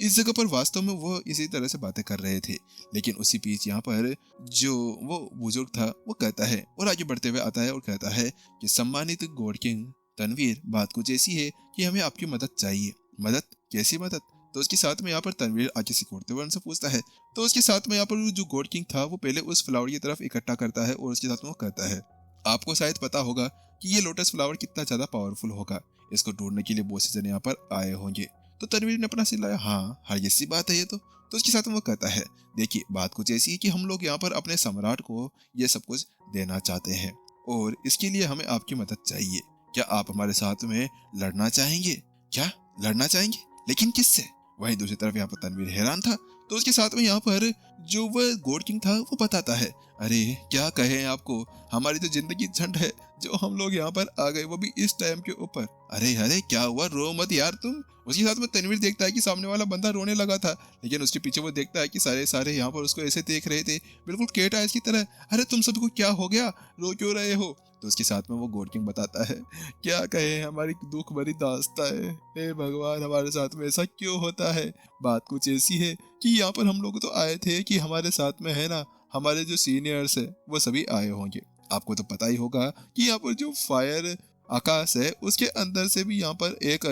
इस जगह पर वास्तव में वो इसी तरह से बातें कर रहे थे। लेकिन उसी बीच यहाँ पर जो वो बुजुर्ग था वो कहता है और आगे बढ़ते हुए आता है और कहता है कि सम्मानित गॉड किंग तनवीर, बात कुछ ऐसी है कि हमें आपकी मदद चाहिए। मदद? कैसी मदद? तो उसके साथ में यहाँ पर तनवीर आगे सिकोड़ते हुए उनसे पूछता है। तो उसके साथ में यहाँ पर जो गॉड किंग था वो पहले उस फ्लावर की तरफ इकट्ठा करता है और उसके साथ में वो कहता है, आपको शायद पता होगा कि ये लोटस फ्लावर कितना ज्यादा पावरफुल होगा। इसको ढूंढने के लिए बहुत से जन यहाँ पर आए होंगे। तो तनवीर ने अपना सिर लाया, हाँ हर ऐसी बात है ये तो उसके साथ में वो कहता है, देखिए बात कुछ ऐसी है कि हम लोग यहाँ पर अपने सम्राट को ये सब कुछ देना चाहते हैं और इसके लिए हमें आपकी मदद चाहिए। क्या आप हमारे साथ में लड़ना चाहेंगे? क्या लड़ना चाहेंगे? लेकिन किससे? वहीं दूसरी तरफ यहाँ पर तनवीर हैरान था। तो उसके साथ में यहाँ पर जो वह गॉड किंग था वो बताता है, अरे क्या कहें आपको, हमारी तो जिंदगी झंड है जो हम लोग यहाँ पर आ गए, वो भी इस टाइम के ऊपर। अरे अरे क्या हुआ, रो मत यार तुम। उसके साथ में तनवीर देखता है कि सामने वाला बंदा रोने लगा था, लेकिन उसके पीछे वो देखता है कि सारे यहाँ पर उसको ऐसे देख रहे थे बिल्कुल केट आइस की तरह। अरे तुम सबको क्या हो गया, रो क्यों रहे हो? तो उसके साथ में वो गॉड किंग बताता है, क्या कहे हमारी दुख भरी दास्तां है, हे भगवान हमारे साथ में ऐसा क्यों होता है। बात कुछ ऐसी है कि यहाँ पर हम लोग तो आए थे कि हमारे साथ में है ना हमारे जो सीनियर्स है वो सभी आए होंगे। आपको तो पता ही होगा कि यहाँ पर जो फायर आकाश है उसके अंदर से भी यहाँ पर एक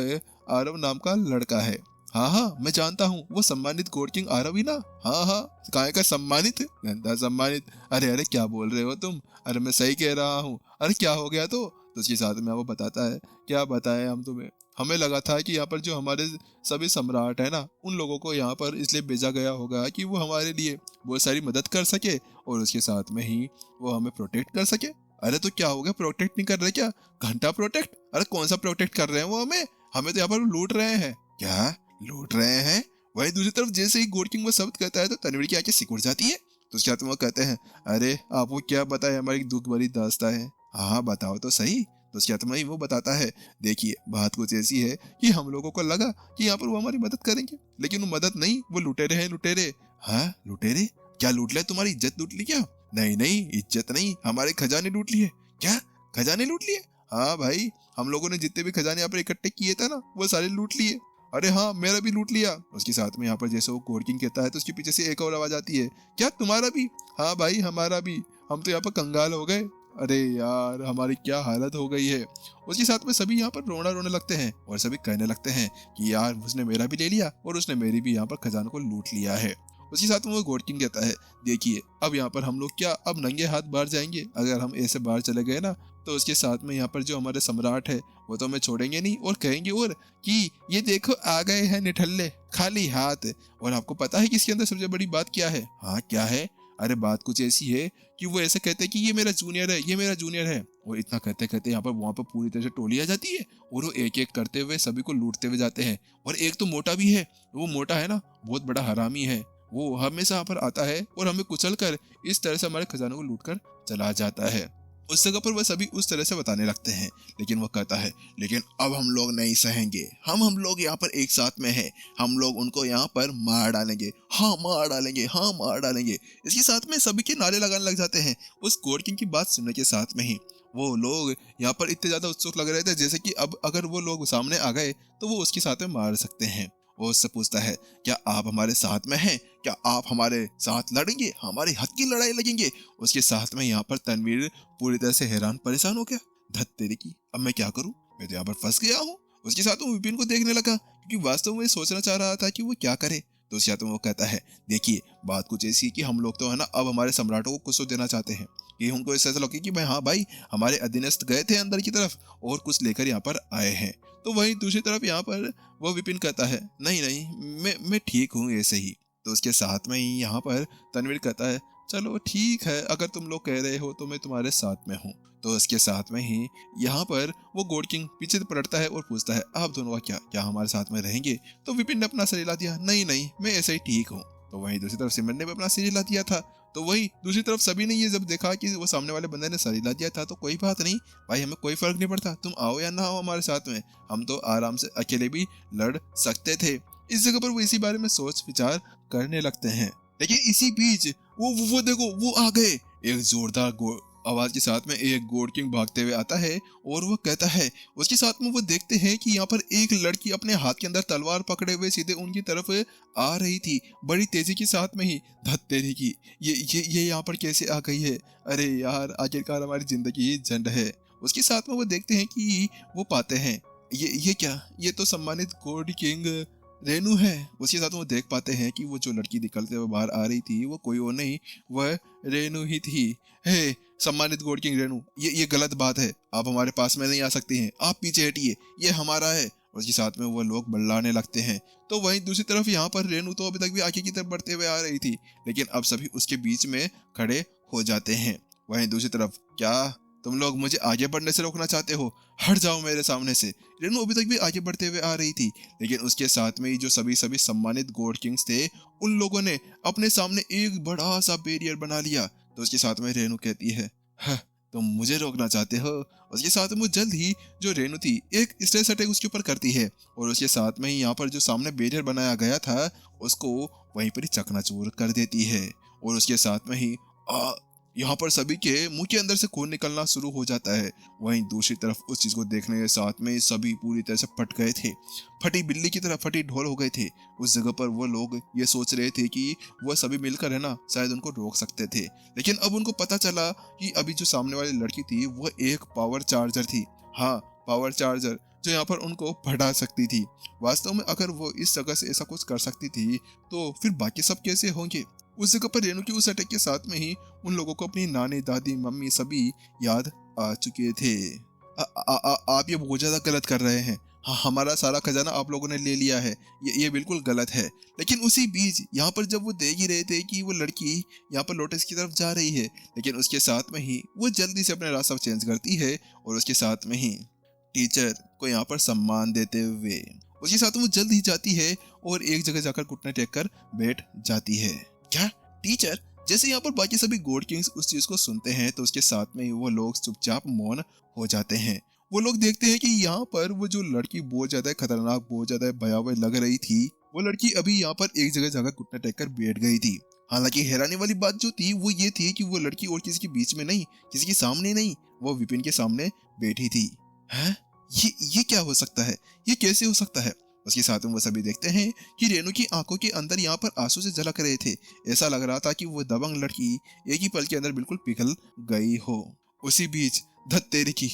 आरव नाम का लड़का है। हाँ हाँ मैं जानता हूँ, वो सम्मानित गॉड किंग आरव ही ना। हाँ हाँ, काहे का सम्मानित, गंदा सम्मानित। अरे अरे क्या बोल रहे हो तुम? अरे मैं सही कह रहा हूँ। अरे क्या हो गया? तो उसके साथ में वो बताता है, क्या बताएं हम तुम्हें, हमें लगा था कि यहाँ पर जो हमारे सभी सम्राट है ना उन लोगों को यहाँ पर इसलिए भेजा गया होगा कि वो हमारे लिए बहुत सारी मदद कर सके और उसके साथ में ही वो हमें प्रोटेक्ट कर सके। अरे तो क्या हो गया, प्रोटेक्ट नहीं कर रहे क्या? घंटा प्रोटेक्ट? अरे कौन सा प्रोटेक्ट कर रहे हैं वो हमें तो यहाँ पर लूट रहे हैं। क्या लूट रहे हैं? वही दूसरी तरफ जैसे ही गॉड किंग वो शब्द कहता है तो तनवीर की आंखें सिकुड़ जाती है। तो उसके बाद वो कहते हैं, अरे आपको क्या बताए, हमारी दुख भरी दास्तां है। हाँ बताओ तो सही। तो उसके बाद में वो बताता है, देखिए बात कुछ ऐसी है कि हम लोगों को लगा कि यहाँ पर वो हमारी मदद करेंगे, लेकिन वो मदद नहीं, वो लुटेरे हैं लुटेरे। हाँ लुटेरे? क्या लूट लिया? तुम्हारी इज्जत लूट ली क्या? नहीं नहीं इज्जत नहीं, हमारे खजाने लूट लिए। क्या खजाने लूट लिए? हाँ भाई, हम लोगों ने जितने भी खजाने यहाँ पर इकट्ठे किए थे ना वो सारे लूट लिए। अरे हाँ मेरा भी लूट लिया। उसके साथ में यहाँ पर जैसे वो गॉड किंग कहता है तो उसके पीछे से एक और आवाज आती है, क्या तुम्हारा भी? हाँ भाई हमारा भी, हम तो यहाँ पर कंगाल हो गए। अरे यार हमारी क्या हालत हो गई है। उसके साथ में सभी यहाँ पर रोने लगते हैं और सभी कहने लगते हैं कि यार उसने मेरा भी ले लिया और उसने मेरी भी यहाँ पर खजानों को लूट लिया है। उसके साथ में वो गॉड किंग कहता है, देखिए अब यहाँ पर हम लोग क्या अब नंगे हाथ बाहर जाएंगे? अगर हम ऐसे बाहर चले गए ना तो उसके साथ में यहाँ पर जो हमारे सम्राट है वो तो हमें छोड़ेंगे नहीं और कहेंगे और कि ये देखो आ गए हैं निठल्ले खाली हाथ। और आपको पता है कि इसके अंदर सबसे बड़ी बात क्या है? हाँ क्या है? अरे बात कुछ ऐसी है कि वो ऐसे कहते हैं कि ये मेरा जूनियर है, ये मेरा जूनियर है। और इतना कहते कहते यहाँ पर वहां पर पूरी तरह से टोली आ जाती है और वो एक एक करते हुए सभी को लूटते हुए जाते हैं। और एक तो मोटा भी है, वो मोटा है ना बहुत बड़ा हरामी है, वो हमेशा यहाँ पर आता है और हमें कुचल कर इस तरह से हमारे खजानों को लूट कर चला जाता है। उस जगह पर वह सभी उस तरह से बताने लगते हैं, लेकिन वह कहता है, लेकिन अब हम लोग नहीं सहेंगे, हम लोग यहाँ पर एक साथ में हैं, हम लोग उनको यहाँ पर मार डालेंगे, हाँ मार डालेंगे, हाँ मार डालेंगे। इसके साथ में सभी के नारे लगाने लग जाते हैं। उस गॉड किंग की बात सुनने के साथ में ही वो लोग यहाँ पर इतने ज्यादा उत्सुक लग रहे थे जैसे कि अब अगर वो लोग सामने आ गए तो वो उसके साथ में मार सकते हैं। वो उससे पूछता है, क्या आप हमारे साथ में हैं? क्या आप हमारे साथ लड़ेंगे? हमारे हक की लड़ाई लगेंगे? उसके साथ में यहाँ पर तनवीर पूरी तरह से हैरान परेशान हो गया। धत तेरे की, अब मैं क्या करूं, मैं तो यहाँ पर फंस गया हूँ। उसके साथ वो विपिन को देखने लगा क्योंकि वास्तव में सोचना चाह रहा था कि वो क्या करे। तो उसके साथ में वो कहता है, देखिए बात कुछ ऐसी है कि हम लोग तो है ना अब हमारे सम्राटों को कुछ तो देना चाहते हैं कि उनको ऐसा लगे कि भाई हाँ भाई हमारे अधीनस्थ गए थे अंदर की तरफ और कुछ लेकर यहाँ पर आए हैं। तो वहीं दूसरी तरफ यहाँ पर वो विपिन कहता है, नहीं नहीं मैं ठीक हूँ ऐसे ही। तो उसके साथ में ही यहाँ पर तनवीर कहता है, चलो ठीक है अगर तुम लोग कह रहे हो तो मैं तुम्हारे साथ में हूँ। तो उसके साथ में ही यहाँ पर वो गॉड किंग पीछे पलटता है और पूछता है, आप दोनों का क्या हमारे साथ में रहेंगे? तो विपिन ने अपना सर हिला दिया, नहीं नहीं मैं ऐसे ही ठीक हूँ। तो वहीं दूसरी तरफ सिमरन ने भी अपना सिर हिला दिया था। तो वही दूसरी तरफ सभी ने ये जब देखा कि वो सामने वाले बंदे ने सर हिला दिया था तो कोई बात नहीं भाई, हमें कोई फर्क नहीं पड़ता, तुम आओ या ना आओ हमारे साथ में, हम तो आराम से अकेले भी लड़ सकते थे। इस जगह पर वो इसी बारे में सोच विचार करने लगते हैं। लेकिन इसी बीच वो देखो वो आ गए, एक जोरदार आवाज के साथ में एक गोड किंग भागते हुए आता है और वो कहता है, उसके साथ में वो देखते हैं कि यहाँ पर एक लड़की अपने हाथ के अंदर तलवार पकड़े हुए सीधे उनकी तरफ आ रही थी, बड़ी तेजी के साथ में ही। धत तेरी की, ये यहाँ पर कैसे आ गई है? अरे यार, आखिरकार हमारी जिंदगी झंड है। उसके साथ में वो देखते हैं कि वो पाते हैं, ये क्या, ये तो सम्मानित गोड किंग रेनू है। उसके साथ वो देख पाते हैं कि वो जो लड़की निकलते हुए बाहर आ रही थी वो कोई और नहीं, वह रेनू ही थी। हे सम्मानित गॉड किंग रेनू, ये गलत बात है, आप हमारे पास में नहीं आ सकती हैं, आप पीछे हटिए, ये हमारा है। और उसके साथ में वो लोग बल्लाने लगते हैं। तो वहीं दूसरी तरफ यहाँ पर रेनू तो अभी तक भी आगे की तरफ बढ़ते हुए आ रही थी, लेकिन अब सभी उसके बीच में खड़े हो जाते हैं। वहीं दूसरी तरफ, क्या तुम लोग मुझे आगे बढ़ने से रोकना चाहते हो? हट जाओ मेरे सामने से। रेनू अभी तक भी आगे बढ़ते हुए आ रही थी, लेकिन उसके साथ में ही जो सभी सम्मानित गॉड किंग्स थे, उन लोगों ने अपने सामने एक बड़ा सा बैरियर बना लिया। तो उसके साथ में रेनू कहती है, तुम मुझे रोकना चाहते हो? उसके साथ में जल्द ही जो रेनू थी एक स्ट्रेस अटैक उसके ऊपर करती है, और उसके साथ में ही यहाँ पर जो सामने बैरियर बनाया गया था उसको वहीं पर ही चकनाचूर कर देती है। और उसके साथ में ही यहाँ पर सभी के मुंह के अंदर से खून निकलना शुरू हो जाता है। वहीं दूसरी तरफ उस चीज को देखने के साथ में सभी पूरी तरह से फट गए थे, फटी बिल्ली की तरह फटी ढोल हो गए थे। उस जगह पर वो लोग ये सोच रहे थे कि वह सभी मिलकर है ना शायद उनको रोक सकते थे, लेकिन अब उनको पता चला कि अभी जो सामने वाली लड़की थी वह एक पावर चार्जर थी। हाँ, पावर चार्जर, जो यहाँ पर उनको बढ़ा सकती थी। वास्तव में अगर वो इस जगह से ऐसा कुछ कर सकती थी तो फिर बाकी सब कैसे होंगे? उस जगह पर रेनू की उस अटैक के साथ में ही उन लोगों को अपनी नानी, दादी, मम्मी सभी याद आ चुके थे। आप ये बहुत ज्यादा गलत कर रहे हैं। हाँ, हमारा सारा खजाना आप लोगों ने ले लिया है, ये बिल्कुल गलत है। लेकिन उसी बीच यहाँ पर जब वो देख ही रहे थे कि वो लड़की यहाँ पर लोटस की तरफ जा रही है, लेकिन उसके साथ में ही वो जल्दी से अपना रास्ता चेंज करती है और उसके साथ में ही टीचर को यहाँ पर सम्मान देते हुए उसके साथ वो जल्द ही जाती है और एक जगह जाकर घुटने टेक कर बैठ जाती है। क्या टीचर? जैसे यहाँ पर बाकी सभी गॉड किंग्स उस चीज को सुनते हैं तो उसके साथ में ही वो लोग चुपचाप मौन हो जाते हैं। वो लोग देखते हैं कि यहाँ पर वो जो लड़की बहुत ज्यादा खतरनाक, बहुत ज्यादा भयावह लग रही थी, वो लड़की अभी यहाँ पर एक जगह जाकर घुटने टेक कर बैठ गई थी। हालांकि हैरानी वाली बात जो थी वो ये थी कि वो लड़की और किसी के बीच में नहीं, किसी के सामने नहीं, वो विपिन के सामने बैठी थी। हैं? ये क्या हो सकता है? ये कैसे हो सकता है? उसके साथ में वो सभी देखते हैं कि रेनू की आंखों के अंदर यहाँ पर आंसू से झलक रहे थे। ऐसा लग रहा था कि वो दबंग लड़की एक ही पल के अंदर बिल्कुल पिघल गई हो। उसी बीच धत तेरी की,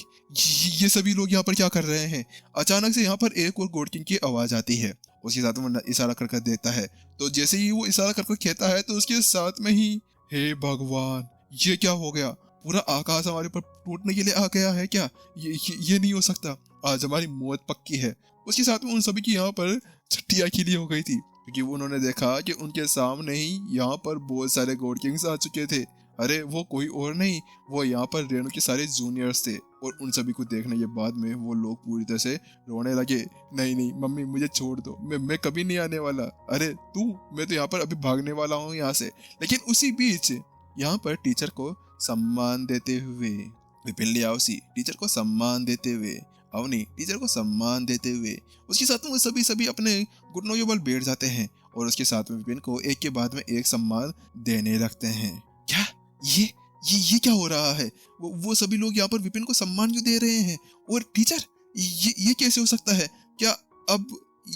ये सभी लोग यहाँ पर क्या कर रहे हैं? अचानक से यहाँ पर एक और गॉड किंग की आवाज आती है। उसके साथ में इशारा कर देता है, तो जैसे ही वो इशारा कर कहता है तो उसके साथ में ही, हे भगवान, ये क्या हो गया? पूरा आकाश हमारे ऊपर टूटने के लिए आ गया है क्या? ये नहीं हो सकता, आज हमारी मौत पक्की है। उसके साथ में उन सभी की यहाँ पर छट्टियाँ खिली हो गई थी, क्योंकि उन्होंने देखा कि उनके सामने ही यहाँ पर बहुत सारे गॉड किंग्स आ चुके थे। अरे वो कोई और नहीं, वो यहाँ पर रेनू के सारे जूनियर्स थे। और उन सभी को देखने के बाद में वो लोग पूरी तरह से रोने लगे। नहीं मम्मी, मुझे छोड़ दो, मैं कभी नहीं आने वाला। अरे तू, मैं तो यहाँ पर अभी भागने वाला हूँ यहाँ से। लेकिन उसी बीच यहाँ पर टीचर को सम्मान देते हुए विपिन लियाओसी, टीचर को सम्मान देते हुए अवनी, टीचर को सम्मान देते हुए उसके साथ में वो सभी अपने घुटनों के बल बैठ जाते हैं और उसके साथ में विपिन को एक के बाद में एक सम्मान देने लगते हैं। क्या ये क्या हो रहा है? वो सभी लोग यहाँ पर विपिन को सम्मान क्यों दे रहे हैं? और टीचर, ये कैसे हो सकता है? क्या अब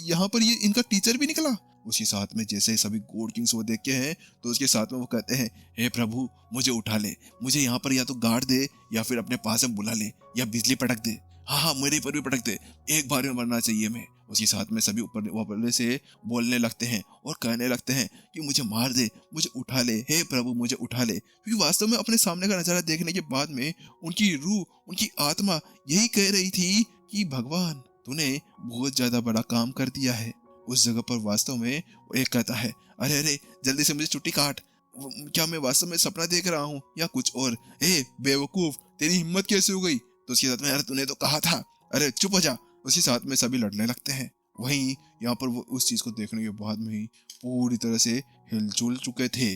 यहाँ पर ये इनका टीचर भी निकला? उसी साथ में जैसे सभी गॉड किंग्स वो देखते हैं तो उसके साथ में वो कहते हैं, हे प्रभु, मुझे उठा ले, मुझे यहाँ पर या तो गाड़ दे या फिर अपने पास में बुला ले या बिजली पटक दे। हाँ, मेरे पर भी पटक दे, एक बार में मरना चाहिए मैं। उसी साथ में सभी ऊपर से बोलने लगते हैं और कहने लगते हैं कि मुझे मार दे, मुझे उठा ले, हे प्रभु मुझे उठा ले। क्योंकि वास्तव में अपने सामने का नजारा देखने के बाद में उनकी रूह, उनकी आत्मा यही कह रही थी कि भगवान, तूने बहुत ज्यादा बड़ा काम कर दिया है। उस जगह पर वास्तव में एक कहता है, अरे जल्दी से मुझे छुट्टी काट, क्या मैं वास्तव में सपना देख रहा हूँ या कुछ और? हे बेवकूफ, तेरी हिम्मत कैसे हो गई? तो उसके साथ में, अरे तूने तो कहा था, अरे चुप हो जा। उसके साथ में सभी लड़ने लगते हैं। वहीं यहाँ पर वो उस चीज को देखने के बाद में ही पूरी तरह से हिलजुल चुके थे।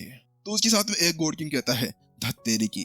तो उसके साथ में एक गॉड किंग कहता है, धत तेरी की,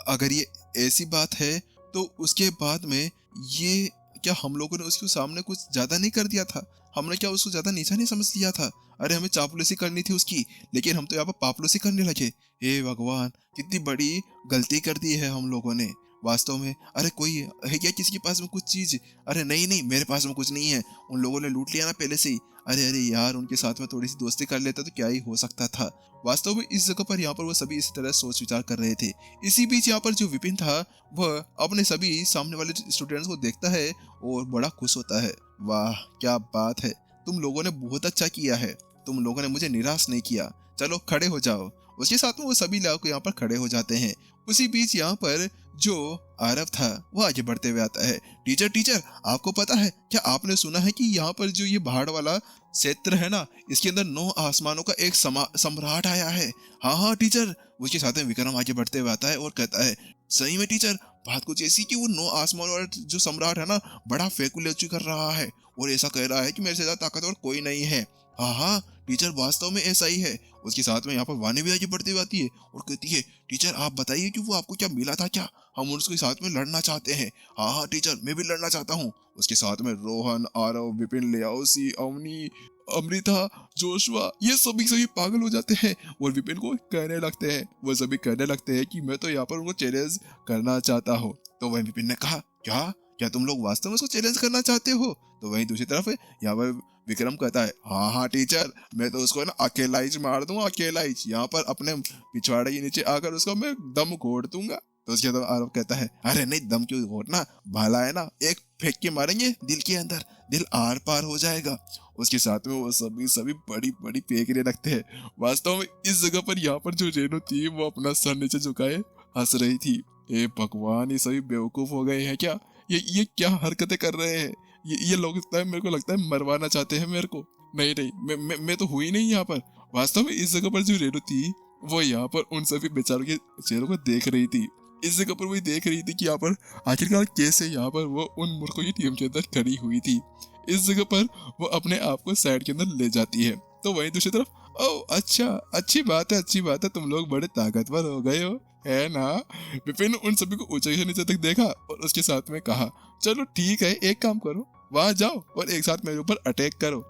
अगर ये ऐसी बात है तो उसके बाद में ये क्या हम लोगों ने उसके सामने कुछ ज्यादा नहीं कर दिया था? हमने क्या उसको ज्यादा नीचा नहीं समझ लिया था? अरे हमें चापलूसी करनी थी उसकी, लेकिन हम तो यहाँ पर पापलूसी करने लगे। हे भगवान, कितनी बड़ी गलती कर दी है हम लोगों ने वास्तव में। अरे कोई है क्या किसी के पास में कुछ चीज? अरे नहीं नहीं, मेरे पास में कुछ नहीं है, उन लोगों ने लूट लिया ना पहले से ही। अरे अरे यार, उनके साथ में थोड़ी सी दोस्ती कर लेता तो क्या ही हो सकता था। वास्तव में इस जगह पर यहाँ पर वो सभी इसी तरह सोच विचार कर रहे थे। इसी बीच यहाँ पर जो विपिन था, वह अपने सभी सामने वाले स्टूडेंट्स को देखता है और बड़ा खुश होता है। वाह क्या बात है, तुम लोगों ने बहुत अच्छा किया है, तुम लोगों ने मुझे निराश नहीं किया, चलो खड़े हो जाओ। उसके साथ में वो सभी लोग यहाँ पर खड़े हो जाते हैं। उसी बीच यहाँ पर जो आरव था वो आगे बढ़ते हुए आता है। टीचर टीचर, आपको पता है क्या, आपने सुना है कि यहाँ पर जो ये पहाड़ वाला क्षेत्र है ना, इसके अंदर 9 आसमानों का एक सम्राट आया है। हाँ हाँ टीचर। उसके साथ में विक्रम आगे बढ़ते हुए आता है और कहता है, सही में टीचर, बात कुछ ऐसी कि वो 9 आसमानों वाला जो सम्राट है ना, बड़ा फेकुलेचू कर रहा है और ऐसा कह रहा है कि मेरे से ज्यादा ताकतवर कोई नहीं है। हाँ हाँ टीचर, वास्तव में ऐसा ही है। उसके साथ में यहाँ पर वानी भी आगे बढ़ती हुई आती है और कहती है, टीचर आप बताइए कि वो आपको क्या मिला था क्या, हम उसके साथ में लड़ना चाहते हैं। हाँ हाँ टीचर, मैं भी लड़ना चाहता हूँ। उसके साथ में रोहन, आरव, विपिन, लियाओसी, अवनी, अमृता, जोशुआ, ये सभी पागल हो जाते हैं और विपिन को कहने लगते हैं, वो सभी कहने लगते हैं कि मैं तो यहाँ पर उनको चैलेंज करना चाहता हूँ। तो वही विपिन ने कहा, क्या क्या तुम लोग वास्तव में उसको चैलेंज करना चाहते हो? तो वहीं दूसरी तरफ यहाँ पर विक्रम कहता है, हाँ हाँ टीचर, मैं तो उसको ना अकेला ही मार दूंगा, अकेला ही यहाँ पर अपने पिछवाड़े के नीचे आकर उसको मैं दम घोट दूंगा। तो उसके बाद आरव कहता है, अरे नहीं, दम क्यों घोटना, भाला है ना, एक फेंक के मारेंगे दिल के अंदर, दिल आर पार हो जाएगा। उसके साथ में वो सभी बड़ी बड़ी फेंकने लगते हैं। वास्तव में इस जगह पर यहाँ पर जो रेनू थी वो अपना सर नीचे झुकाए हंस रही थी। ए भगवान, ये सभी बेवकूफ हो गए हैं क्या? ये क्या हरकतें कर रहे हैं? ये लोग मेरे को लगता है मरवाना चाहते हैं मेरे को। नहीं नहीं, मैं तो हुई नहीं यहाँ पर। वास्तव में इस जगह पर जो रेनू थी वो यहाँ पर उन सभी बेचारों के चेहरों को देख रही थी। इस जगह पर वही देख रही थी कि यहाँ पर आखिरकार कैसे यहाँ पर वो उन मूर्खों की टीम के अंदर खड़ी हुई थी। इस जगह पर वो अपने आप को साइड के अंदर ले जाती है। तो वहीं दूसरी तरफ, ओह अच्छा, अच्छी बात है, तुम लोग बड़े ताकतवर हो गए हो, है ना? विपिन उन सभी को ऊंचे से नीचे तक देखा और उसके साथ में कहा, चलो ठीक है, एक काम करो, वहां जाओ और एक साथ मेरे ऊपर अटैक करो।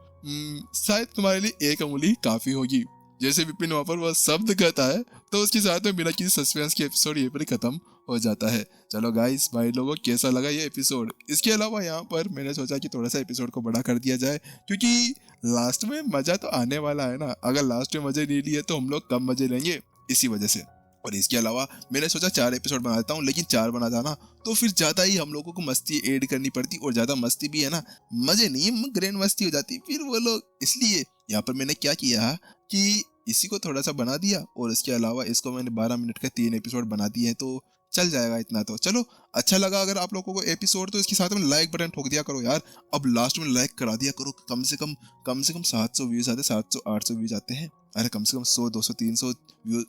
शायद तुम्हारे लिए एक अंगुली काफी होगी। जैसे विपिन वहां पर वह शब्द कहता है तो उसके साथ में बिना किसी सस्पेंस के एपिसोड ये पर खत्म हो जाता है। चलो गाइस, भाई लोगों, कैसा लगा ये एपिसोड? इसके अलावा यहाँ पर मैंने सोचा कि थोड़ा सा एपिसोड को बड़ा कर दिया जाए, क्योंकि लास्ट में मजा तो आने वाला है ना। अगर लास्ट में मजे नहीं लिए तो हम लोग कम मजे लेंगे, इसी वजह से। और इसके अलावा मैंने सोचा 4 एपिसोड बनाता हूँ, लेकिन 4 बना था ना तो फिर ज्यादा ही हम लोगों को मस्ती ऐड करनी पड़ती, और ज्यादा मस्ती भी है ना, मजे नहीं, ग्रैंड मस्ती हो जाती फिर वो लोग। इसलिए यहाँ पर मैंने क्या किया कि इसी को थोड़ा सा बना दिया, और इसके अलावा इसको मैंने 12 मिनट का 3 एपिसोड बना दिए हैं, तो चल जाएगा इतना। तो चलो, अच्छा लगा अगर आप लोगों को एपिसोड, तो इसके साथ में लाइक बटन ठोक दिया करो यार। अब लास्ट में लाइक करा दिया करो, कम से कम 700 व्यूज आते, 700 800 व्यूज आते हैं। अरे कम से कम 100 200 300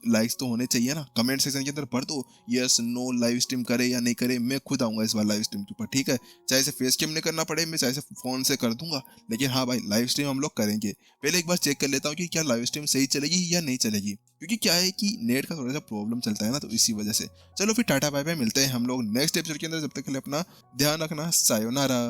लाइक्स तो होने चाहिए ना। कमेंट सेक्शन के अंदर भर दो यस नो, लाइव स्ट्रीम करे या नहीं करे, मैं खुद आऊंगा इस बार लाइव स्ट्रीम के ऊपर, ठीक है? चाहे से फेस कैम नहीं करना पड़े, मैं चाहे से फोन से कर दूंगा, लेकिन हाँ भाई, लाइव स्ट्रीम हम लोग करेंगे। पहले एक बार चेक कर लेता हूँ कि क्या लाइव स्ट्रीम सही चलेगी या नहीं चलेगी, क्योंकि क्या है कि नेट का थोड़ा सा प्रॉब्लम चलता है ना, तो इसी वजह से। चलो फिर टाटा बाय बाय, मिलते हैं हम लोग नेक्स्ट एपिसोड के अंदर। जब तक के लिए अपना ध्यान रखना, सायोनारा।